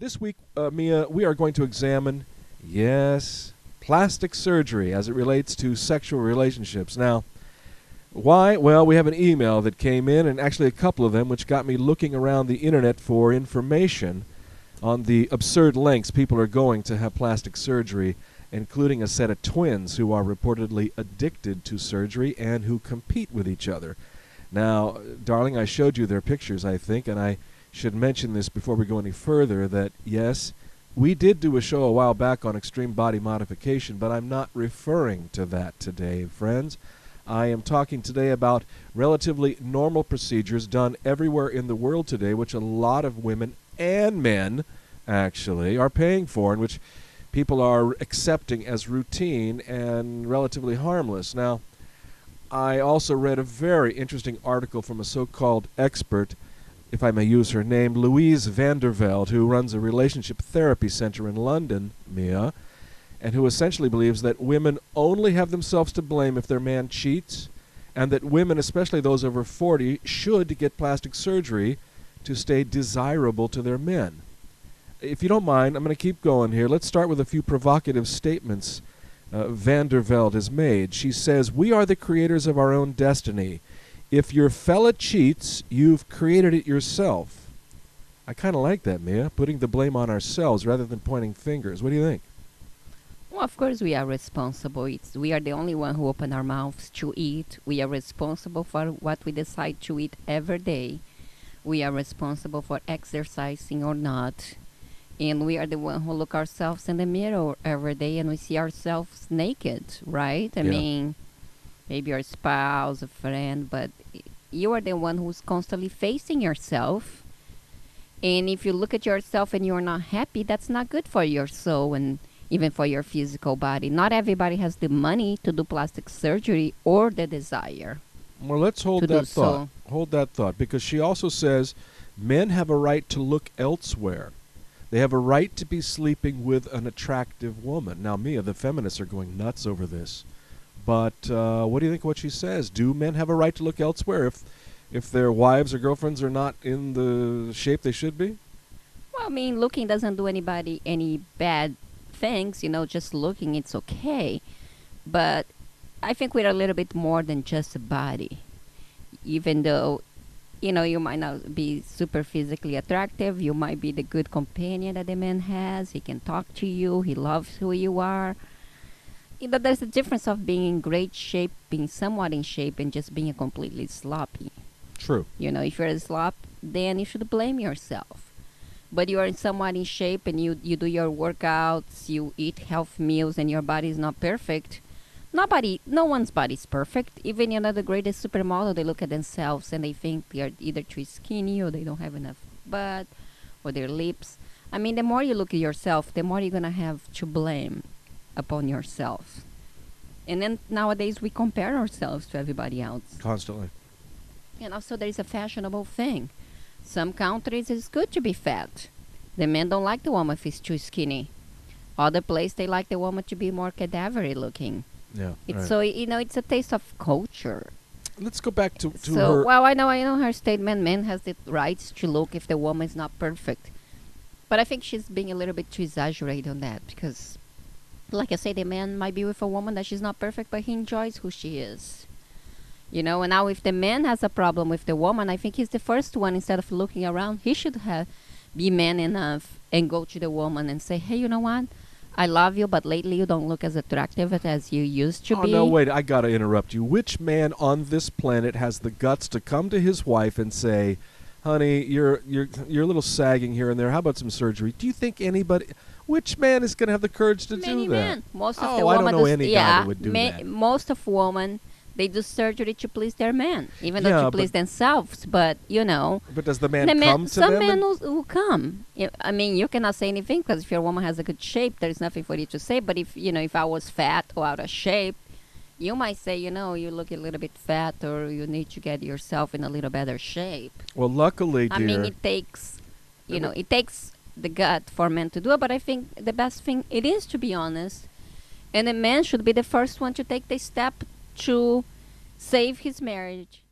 This week, Mia, we are going to examine, yes, plastic surgery as it relates to sexual relationships. Now, why? Well, we have an email that came in, and actually a couple of them, which got me looking around the internet for information on the absurd lengths people are going to have plastic surgery, including a set of twins who are reportedly addicted to surgery and who compete with each other. Now, darling, I showed you their pictures, I think, and I should mention this before we go any further, that yes, we did do a show a while back on extreme body modification, but I'm not referring to that today, friends. I am talking today about relatively normal procedures done everywhere in the world today, which a lot of women and men actually are paying for, and which people are accepting as routine and relatively harmless. Now, I also read a very interesting article from a so-called expert, if I may use her name, Louise Van Der Velde, who runs a relationship therapy center in London, Mia, and who essentially believes that women only have themselves to blame if their man cheats, and that women, especially those over 40, should get plastic surgery to stay desirable to their men. If you don't mind, I'm going to keep going here. Let's start with a few provocative statements Van Der Velde has made. She says, "We are the creators of our own destiny. If your fella cheats, you've created it yourself." I kind of like that, Mia, putting the blame on ourselves rather than pointing fingers. What do you think? Well, of course we are responsible. We are the only one who open our mouths to eat. We are responsible for what we decide to eat every day. We are responsible for exercising or not. And we are the one who look ourselves in the mirror every day and we see ourselves naked, right? I mean, maybe your spouse, a friend, but you are the one who's constantly facing yourself. And if you look at yourself and you're not happy, that's not good for your soul and even for your physical body. Not everybody has the money to do plastic surgery or the desire. Well, let's hold that thought. Hold that thought, because she also says men have a right to look elsewhere. They have a right to be sleeping with an attractive woman. Now, Mia, the feminists are going nuts over this. But what do you think of what she says? Do men have a right to look elsewhere if their wives or girlfriends are not in the shape they should be? Well, I mean, looking doesn't do anybody any bad things. You know, just looking, it's okay. But I think we're a little bit more than just a body. Even though, you know, you might not be super physically attractive, you might be the good companion that the man has. He can talk to you. He loves who you are. You know, there's a difference of being in great shape, being somewhat in shape, and just being completely sloppy. True. You know, if you're a slop, then you should blame yourself. But you are somewhat in shape and you do your workouts, you eat health meals, and your body is not perfect. No one's body is perfect. Even, you know, the greatest supermodel, they look at themselves and they think they are either too skinny or they don't have enough butt or their lips. I mean, the more you look at yourself, the more you're going to have to blame upon yourself. And then nowadays we compare ourselves to everybody else. Constantly. And also there is a fashionable thing. Some countries it's good to be fat. The men don't like the woman if it's too skinny. Other place they like the woman to be more cadaver looking. Yeah. It's right. so, you know, it's a taste of culture. Let's go back to So, her. well, I know her statement, man has the rights to look if the woman is not perfect. But I think she's being a little bit too exaggerated on that because, like I say, the man might be with a woman that she's not perfect, but he enjoys who she is. You know, and now if the man has a problem with the woman, I think he's the first one. Instead of looking around, he should be man enough and go to the woman and say, hey, you know what? I love you, but lately you don't look as attractive as you used to be. Oh, no, wait, I got to interrupt you. Which man on this planet has the guts to come to his wife and say, honey, you're a little sagging here and there. How about some surgery? Do you think anybody... Which man is going to have the courage to Many do that? men. Most of Oh, the I women don't know any guy that would do that. Most of women, they do surgery to please their man, even Yeah, though to please themselves. But, you know... But does the man come to some them? men will come. I mean, you cannot say anything because if your woman has a good shape, there's nothing for you to say. But if I was fat or out of shape, you might say, you know, you look a little bit fat or you need to get yourself in a little better shape. Well, luckily, dear... I mean, it takes the gut for men to do it, but I think the best thing it is, to be honest, and a man should be the first one to take the step to save his marriage.